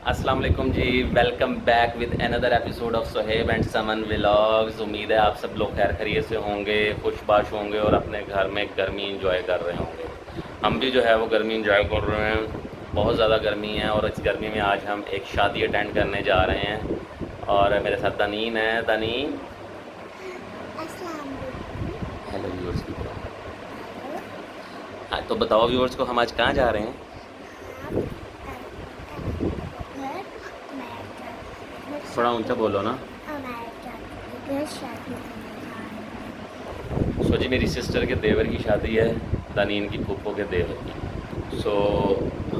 अस्सलाम वालेकुम जी। Welcome back with another episode of Soheb and Saman vlogs. उम्मीद है आप सब लोग खैर खैरियत से होंगे, खुशबाश होंगे और अपने घर में गर्मी इंजॉय कर रहे होंगे। हम भी जो है वो गर्मी इंजॉय कर रहे हैं। बहुत ज़्यादा गर्मी है और इस गर्मी में आज हम एक शादी अटेंड करने जा रहे हैं और मेरे साथ तनीन है। तनीन, हेलो व्यूअर्स की तरह। हाँ, तो बताओ व्यूअर्स को हम आज कहाँ जा रहे हैं? थोड़ा ऊंचा बोलो ना। सो जी, मेरी सिस्टर के देवर की शादी है, तनीन की फूफो के देवर की। सो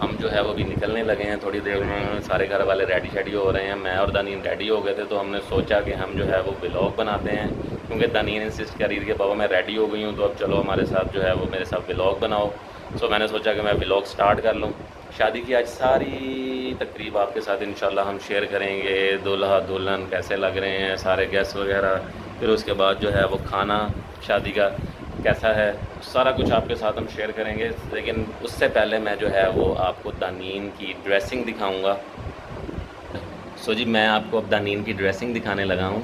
हम जो है वो भी निकलने लगे हैं थोड़ी देर में। सारे घर वाले रेडी शेडी हो रहे हैं। मैं और तनीन रेडी हो गए थे तो हमने सोचा कि हम जो है वो व्लॉग बनाते हैं, क्योंकि तनीन इंसिस्ट करी थी कि बाबा मैं रेडी हो गई हूँ तो अब चलो हमारे साथ जो है वो मेरे साथ व्लॉग बनाओ। सो मैंने सोचा कि मैं व्लॉग स्टार्ट कर लूँ। शादी की आज सारी तकरीब आपके साथ इंशाल्लाह हम शेयर करेंगे। दूल्हा दुल्हन कैसे लग रहे हैं, सारे गेस्ट वगैरह, फिर उसके बाद जो है वो खाना शादी का कैसा है, सारा कुछ आपके साथ हम शेयर करेंगे। लेकिन उससे पहले मैं जो है वो आपको तनीन की ड्रेसिंग दिखाऊंगा। सो जी, मैं आपको अब तनीन की ड्रेसिंग दिखाने लगा हूँ।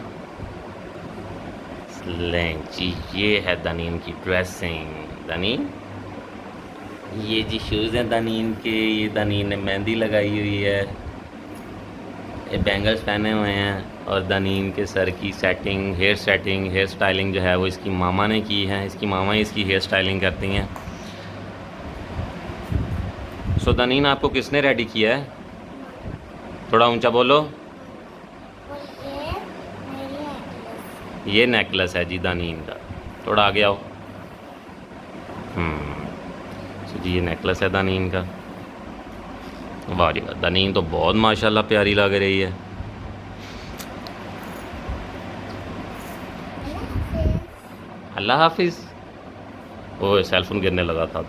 लें जी, ये है तनीन की ड्रेसिंग। तनीन, ये जी शूज़ हैं तनीन के। ये तनीन ने मेहंदी लगाई हुई है, ये बैंगल्स पहने हुए हैं और तनीन के सर की सेटिंग, हेयर स्टाइलिंग जो है वो इसकी मामा ने की है। इसकी मामा ही इसकी हेयर स्टाइलिंग करती हैं। सो तनीन, आपको किसने रेडी किया है? थोड़ा ऊंचा बोलो। ये नेकलेस है जी तनीन का। थोड़ा आगे आओ। सो जी, ये नेकलेस है तनीन का। वाह जी वाह, तनीन तो बहुत माशाल्लाह प्यारी लग रही है। अल्लाह हाफिज़। ओह, सेलफोन गिरने लगा था।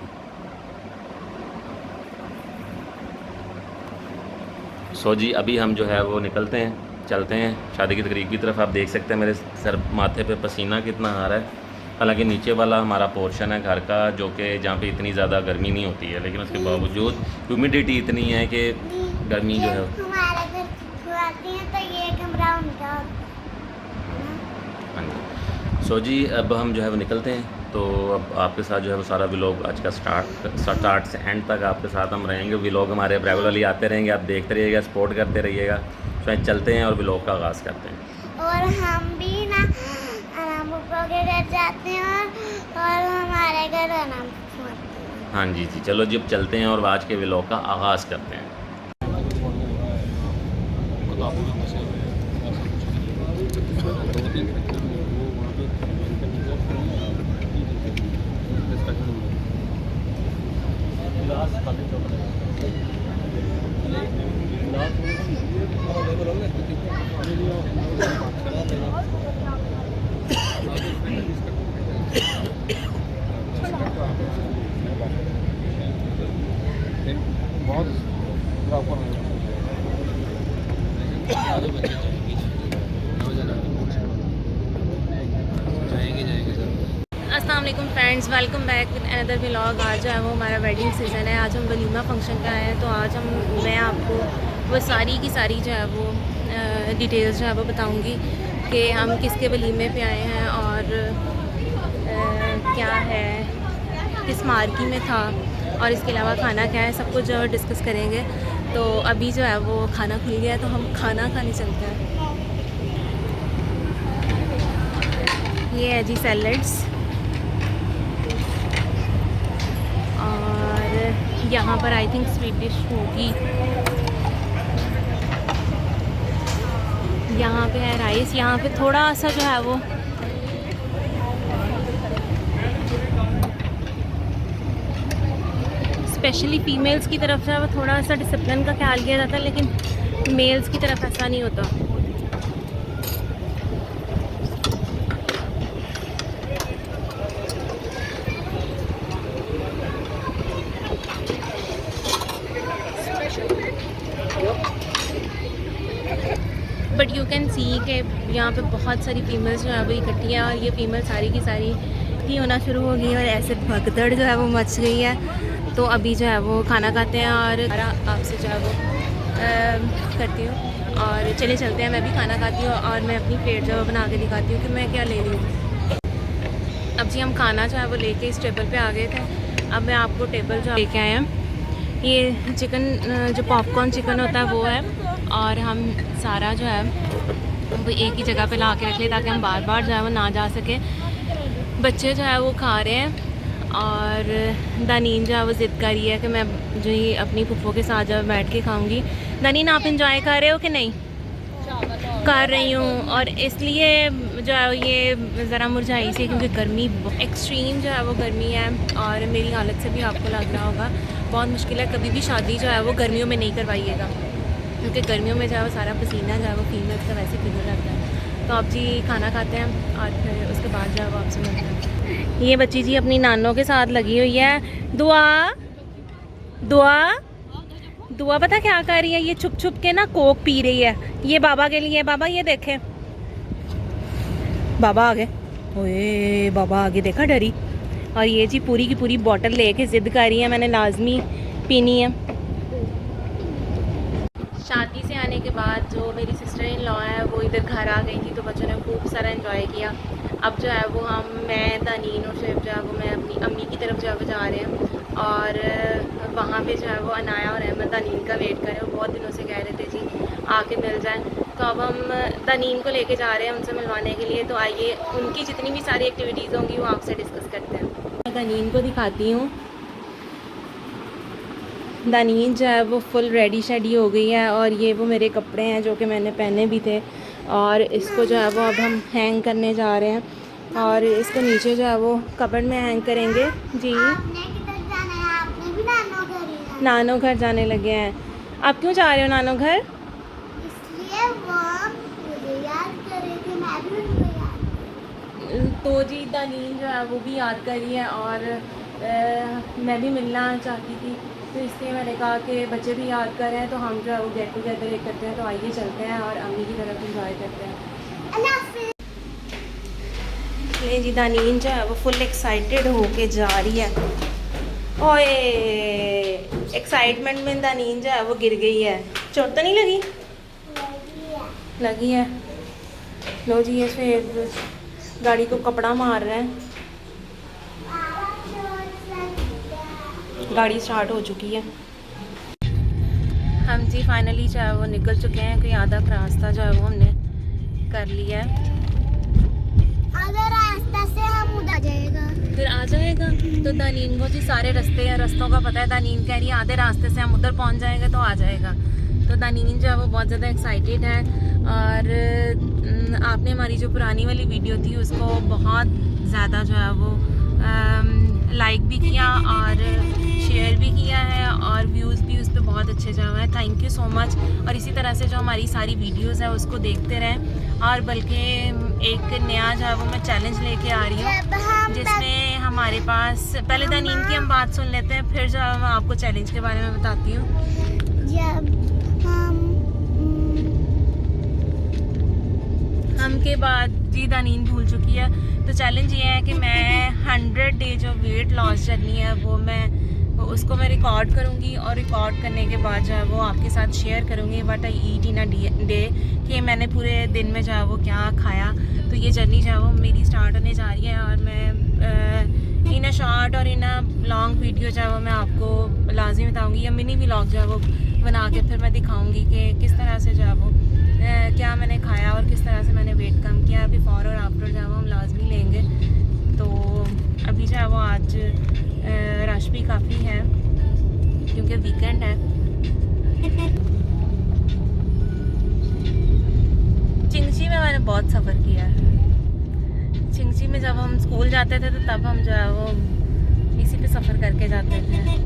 सो जी, अभी हम जो है वो निकलते हैं, चलते हैं शादी की तकरीब की तरफ। आप देख सकते हैं मेरे सर माथे पे पसीना कितना आ रहा है। हालांकि नीचे वाला हमारा पोर्शन है घर का, जो कि जहाँ पे इतनी ज़्यादा गर्मी नहीं होती है, लेकिन उसके बावजूद ह्यूमिडिटी इतनी है कि गर्मी जो है। हमारे घर आती हैं तो ये कमरा उनका। हाँ जी। सो जी, अब हम जो है वो निकलते हैं। तो अब आपके साथ जो है वो सारा व्लॉग आज का स्टार्ट से एंड तक आपके साथ हम रहेंगे। व्लॉग हमारे रेगुलरली आते रहेंगे, आप देखते रहिएगा, सपोर्ट करते रहिएगा। तो चलते हैं और व्लॉग का आगाज़ करते हैं। और हम भी ना अनाम फूफा के घर जाते हैं और हमारे घर अनाम फूफा आते हैं। हाँ जी जी, चलो जी, अब चलते हैं और आज के व्लॉग का आगाज़ करते हैं। अस्सलाम वालेकुम friends, welcome back with another vlog. आज जो है वो हमारा वेडिंग सीज़न है। आज हम वलीमा फंक्शन का है, तो आज मैं आपको वो सारी की सारी जो है वो डिटेल्स जो है वो बताऊंगी कि हम किसके वलीमे पे आए हैं और क्या है, किस मार्की में था और इसके अलावा खाना क्या है, सब कुछ जो है डिस्कस करेंगे। तो अभी जो है वो खाना खुल गया है तो हम खाना खाने चलते हैं। ये है जी सैलड्स, और यहाँ पर आई थिंक स्वीट डिश होगी। यहाँ पे है राइस, यहाँ पे थोड़ा सा जो है वो स्पेशली फीमेल्स की तरफ से वो थोड़ा सा डिसिप्लिन का ख्याल किया जाता है, लेकिन मेल्स की तरफ ऐसा नहीं होता। बट यू कैन सी कि यहाँ पे बहुत सारी फीमेल्स जो है वो इकट्ठी हैं और ये फीमेल सारी की सारी ही होना शुरू हो गई और ऐसे भगदड़ जो है वो मच गई है। तो अभी जो है वो खाना खाते हैं और आपसे जो है वो करती हूँ और चले चलते हैं। मैं भी खाना खाती हूँ और मैं अपनी प्लेट जो है बना के दिखाती हूँ कि मैं क्या ले रही हूँ। अब जी हम खाना जो है वो लेके इस टेबल पे आ गए थे। अब मैं आपको टेबल जो लेके आए हैं, ये चिकन जो पॉपकॉर्न चिकन होता है वो है, और हम सारा जो है वो एक ही जगह पे ला के रख ले ताकि हम बार बार जो है वो ना जा सके। बच्चे जो है वो खा रहे हैं और दानीन जो है वो ज़िद कर रही है कि मैं जो ही अपनी फुफ्फो के साथ जब बैठ के खाऊंगी। दानीन आप इंजॉय कर रहे हो कि नहीं? कर रही हूँ, और इसलिए जो है ये ज़रा मुरझाई सी, क्योंकि गर्मी एक्सट्रीम जो है वो गर्मी है और मेरी हालत से भी आपको लग रहा होगा बहुत मुश्किल है। कभी भी शादी जो है वो गर्मियों में नहीं करवाइएगा, क्योंकि गर्मियों में जो है वो सारा पसीना जो है वो फीमेल्स का वैसे पिघल जाता है। तो आप जी खाना खाते हैं और फिर उसके बाद जो है वो आपसे मिलते हैं। ये बच्ची जी अपनी नानों के साथ लगी हुई है। दुआ दुआ दुआ पता क्या कर रही है? ये छुप छुप के ना कोक पी रही है। ये बाबा के लिए, बाबा ये देखे, बाबा आगे, ओए बाबा आगे, देखा डरी। और ये जी पूरी की पूरी बोतल लेके ज़िद कर रही है, मैंने लाजमी पीनी है। शादी से आने के बाद जो मेरी सिस्टर इन लॉ है वो इधर घर आ गई थी, तो बच्चों ने खूब सारा एंजॉय किया। अब जो है वो मैं दानीन और शेफ जो है वो मैं अपनी अम्मी की तरफ जो है वो जा रहे हैं, और वहाँ पे जो है वो अनाया और अहमद दानीन का वेट करें। वो बहुत दिनों से कह रहे थे जी आके मिल जाएं, तो अब हम दानीन को लेके जा रहे हैं उनसे मिलवाने के लिए। तो आइए उनकी जितनी भी सारी एक्टिविटीज़ होंगी वो आपसे डिस्कस करते हैं। मैं दानीन को दिखाती हूँ। दानीन जो है वो फुल रेडी शेडी हो गई है, और ये वो मेरे कपड़े हैं जो कि मैंने पहने भी थे, और इसको जो है वो अब हम हैंग करने जा रहे हैं, और इसको नीचे जो है वो कबर्ड में हैंग करेंगे। जी आपने किधर जाना है? आपने भी नानो घर ही जाना है। नानो घर जाने लगे हैं। आप क्यों जा रहे हो नानो घर? इसलिए वो मुझे याद कर रहे थे, मैं भी उनको याद। तो जी दानीन जो है वो भी याद कर रही है, और मैं भी मिलना चाहती थी, तो इसलिए मैंने कहा कि बच्चे भी याद कर रहे हैं तो हम जो है वो गेट टुगेदर एक करते हैं। तो आइए चलते हैं और अम्मी की तरफ इंजॉय करते हैं। अल्लाह हाफिज़। ये जी दानीन जो है वो फुल एक्साइटेड होके जा रही है। ओए एक्साइटमेंट में दानीन जो है वो गिर गई है। चोट तो नहीं लगी? लगी है। लो जी, ये गाड़ी को कपड़ा मार रहे हैं। गाड़ी स्टार्ट हो चुकी है। हम जी फाइनली जो है वो निकल चुके हैं। कोई आधा रास्ता जो है वो हमने कर लिया है। आधा रास्ता से हम उधर जाएगा। फिर आ जाएगा। तो दानीन को जी सारे रास्तों का पता है। दानीन कह रही है आधे रास्ते से हम उधर पहुंच जाएंगे तो आ जाएगा। तो दानीन जो है वो बहुत ज़्यादा एक्साइटेड है, और आपने हमारी जो पुरानी वाली वीडियो थी उसको बहुत ज़्यादा जो है वो लाइक भी किया और शेयर भी किया है, और व्यूज़ भी उस पर बहुत अच्छे जा हुए हैं। Thank you so much. और इसी तरह से जो हमारी सारी वीडियोस है उसको देखते रहें, और बल्कि एक नया जो है वो मैं चैलेंज लेके आ रही हूँ, जिसमें हमारे पास पहले दानीन की हम बात सुन लेते हैं, फिर जो है मैं आपको चैलेंज के बारे में बताती हूँ। जब हम के बाद जी दानीन भूल चुकी है। तो चैलेंज ये है कि मैं 100 डे जो वेट लॉस जर्नी है वो उसको मैं रिकॉर्ड करूँगी, और रिकॉर्ड करने के बाद जो है वो आपके साथ शेयर करूँगी what I eat in a day, कि मैंने पूरे दिन में जो है वो क्या खाया। तो ये जर्नी जो है वो मेरी स्टार्ट होने जा रही है, और मैं इन अ शॉर्ट और इन अ लॉन्ग वीडियो जो है वो मैं आपको लाजमी बताऊँगी, या मिनी व्लॉग जो है वो बना के फिर मैं दिखाऊँगी कि किस तरह से जो है वो क्या मैंने खाया और किस तरह से मैंने वेट कम किया। बिफोर और आफ्टर जो है वो हम लाजमी लेंगे। तो अभी जो है वो आज रश भी काफ़ी है क्योंकि वीकेंड है। चिंगची में मैंने बहुत सफ़र किया है। चिंगची में जब हम स्कूल जाते थे तो तब हम जो है वो इसी पे सफ़र करके जाते थे।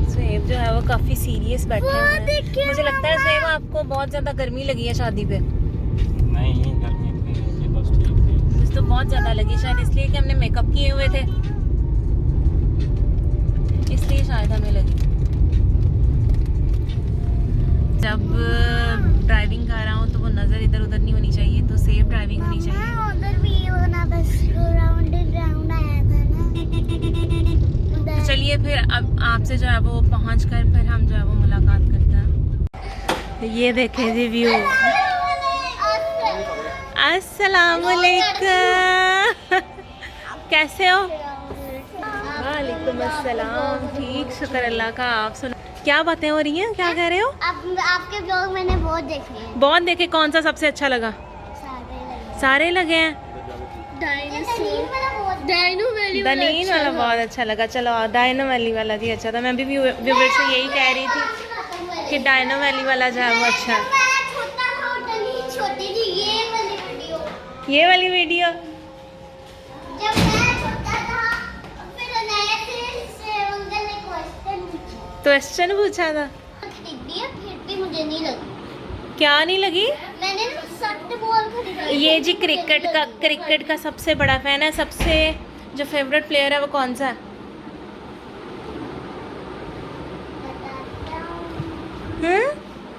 स्वेब जो है वो काफ़ी सीरियस बैठे हुए हैं। मुझे लगता है स्वेब आपको बहुत ज़्यादा गर्मी लगी है शादी पे। नहीं, गर्मी इतनी नहीं थी, बस ठीक थी। मुझे तो बहुत ज़्यादा लगी, शायद इसलिए कि हमने मेकअप किए हुए थे, इसलिए शायद हमें लगी। जब ड्राइविंग कर रहा हूँ तो वो नज़र इधर उधर नहीं होनी चाहिए, तो सेफ ड्राइविंग होनी चाहिए। उधर भी होना, बस राउंड आया था ना। तो चलिए फिर अब आपसे जो है वो पहुँच कर फिर हम जो है वो मुलाकात करते हैं। ये देखें जी व्यू। अस्सलाम वालेकुम, कैसे हो? वालेकुम अस्सलाम, ठीक, शुक्र अल्लाह का। आप सुनो, क्या बातें हो रही हैं, क्या कह रहे हो? आपके ब्लॉग मैंने बहुत देखे हैं। बहुत देखे, कौन सा सबसे अच्छा लगा? सारे लगे हैं। दनीन वाला बहुत अच्छा लगा। चलो डायनो वैली वाला भी अच्छा था। मैं भी व्यूवर से यही कह रही थी कि डायनो वैली वाला जो है वो अच्छा है। ये वाली वीडियो जब मैं छोटा था फिर नया से अंकल ने क्वेश्चन पूछा था, खरीद दिया, फिर भी मुझे नहीं लगी। क्या नहीं लगी? मैंने सॉफ्ट बॉल खरीदा। ये जी क्रिकेट का सबसे बड़ा फैन है। सबसे जो फेवरेट प्लेयर है वो कौन सा है?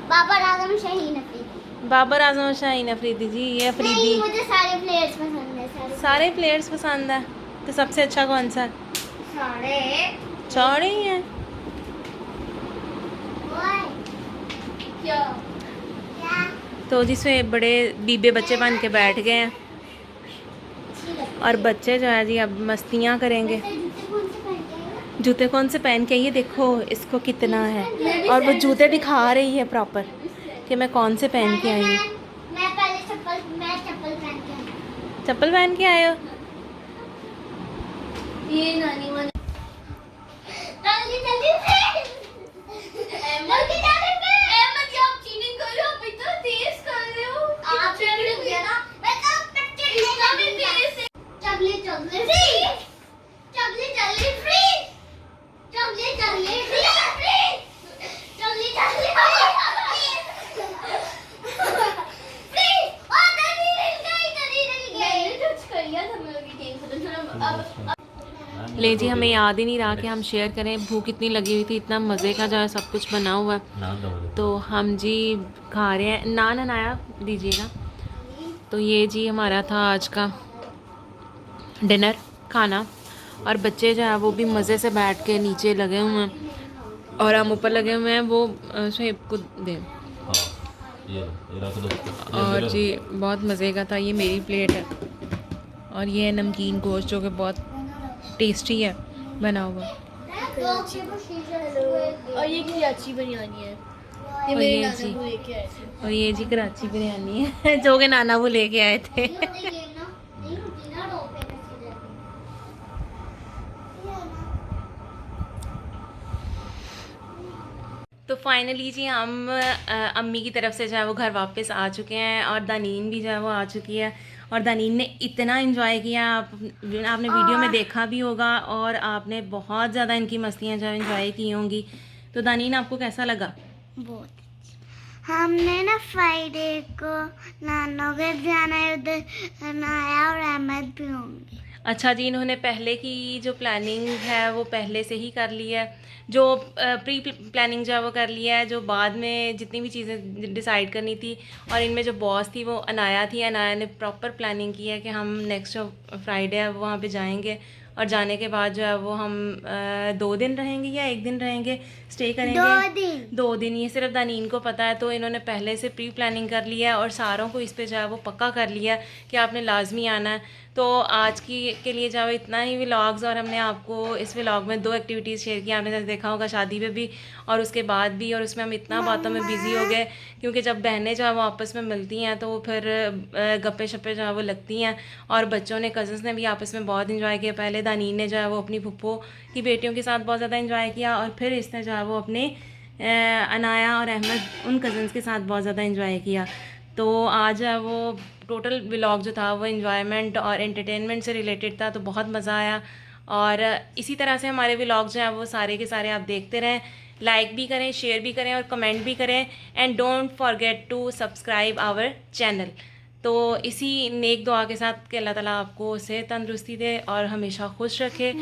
बाबर आजम शाहीन अफरीदी। बाबर आजम शाहीन अफरीदी जी। ये अफरीदी, नहीं, मुझे सारे प्लेयर्स पसंद है। सारे प्लेयर्स पसंद है। तो सबसे अच्छा कौन सा है? सारे चौड़े ही है। क्या तो जिसमें बड़े बीबे बच्चे बन के बैठ गए हैं और बच्चे जो है जी अब मस्तियाँ करेंगे। जूते कौन से पहन के? ये देखो इसको कितना है, और वो जूते दिखा रही है प्रॉपर कि मैं कौन से पहन के आई हूँ। मैं पहले चप्पल पहन के आई। चप्पल पहन के आए हो? ये नानी वाला जल्दी जल्दी जल्दी अहमद जी, आप चीटिंग कर रहे हो। अभी तो तेज कर रहे हो। आप चीटिंग किया ना। मैं तो कच्चे इसका भी तेज है। Chocolate chocolate free, chocolate chocolate free, chocolate chocolate free, chocolate chocolate free. और दरी रह गई। मैंने टच कर लिया था, मैं लगी गेम खत्म। अब ले जी, हमें याद ही नहीं रहा कि हम शेयर करें। भूख इतनी लगी हुई थी, इतना मज़े का जो है सब कुछ बना हुआ है। तो हम जी खा रहे हैं। नान आया दीजिएगा। तो ये जी हमारा था आज का डिनर खाना, और बच्चे जो है वो भी मज़े से बैठ के नीचे लगे हुए हैं और हम ऊपर लगे हुए हैं। वो शेब को दे और जी बहुत मज़े का था। ये मेरी प्लेट है और ये है नमकीन गोश्त जो कि बहुत टेस्टी है बना हुआ। और ये कराची बिरयानी है। और ये जी कराची बिरयानी है जो कि नाना वो लेके आए थे। तो फाइनली जी हम अम्मी की तरफ से जो है वो घर वापस आ चुके हैं और दानीन भी जो है वो आ चुकी है। और दानीन ने इतना एंजॉय किया, आपने वीडियो में देखा भी होगा, और आपने बहुत ज़्यादा इनकी मस्तियाँ जो एंजॉय की होंगी। तो दानीन आपको कैसा लगा? बहुत हमने ना फ्राइडे को नाना घर जाना है, उधर नाया और अहमद भी होंगे। अच्छा जी, इन्होंने पहले की जो प्लानिंग है वो पहले से ही कर ली है, जो प्री प्लानिंग जो है वो कर लिया है, जो बाद में जितनी भी चीज़ें डिसाइड करनी थी। और इनमें जो बॉस थी वो अनाया थी। अनाया ने प्रॉपर प्लानिंग की है कि हम नेक्स्ट जो फ्राइडे है वो वहाँ पे जाएंगे, और जाने के बाद जो है वो हम 2 दिन रहेंगे या 1 दिन रहेंगे, स्टे करेंगे। 2 दिन ये सिर्फ दानीन को पता है। तो इन्होंने पहले से प्री प्लानिंग कर लिया है और सारों को इस पे जो है वो पक्का कर लिया कि आपने लाजमी आना है। तो आज के लिए जो है इतना ही व्लॉग्स, और हमने आपको इस व्लॉग में 2 एक्टिविटीज़ शेयर की। आपने जैसे देखा होगा शादी पे भी और उसके बाद भी, और उसमें हम इतना बातों में बिज़ी हो गए क्योंकि जब बहनें जो है वो आपस में मिलती हैं तो फिर गप्पे शप्पे जो है वो लगती हैं। और बच्चों ने, कज़न्स ने भी आपस में बहुत इंजॉय किया। पहले दानीन ने जो है वो अपनी फुप्पो की बेटियों के साथ बहुत ज़्यादा इंजॉय किया, और फिर इसने जो है वो अपने अनाया और अहमद उन कज़न्स के साथ बहुत ज़्यादा इंजॉय किया। तो आज वो टोटल व्लॉग जो था वो एंजॉयमेंट और एंटरटेनमेंट से रिलेटेड था। तो बहुत मज़ा आया, और इसी तरह से हमारे व्लॉग जो हैं वो सारे के सारे आप देखते रहें, लाइक भी करें, शेयर भी करें और कमेंट भी करें। And don't forget to subscribe our channel. तो इसी नेक दुआ के साथ कि अल्लाह ताला आपको सेहत तंदुरुस्ती दे और हमेशा खुश रखे,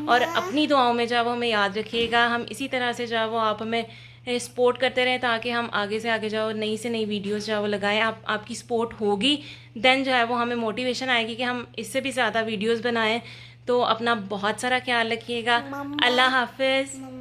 और अपनी दुआओं में जो है वो हमें याद रखिएगा। हम इसी तरह से जो है वो आप हमें सपोर्ट करते रहें ताकि हम आगे से आगे जाओ नई से नई वीडियोस जो है वो लगाएं। आपकी सपोर्ट होगी देन जो है वो हमें मोटिवेशन आएगी कि हम इससे भी ज़्यादा वीडियोस बनाएं। तो अपना बहुत सारा ख्याल रखिएगा। अल्लाह हाफिज़।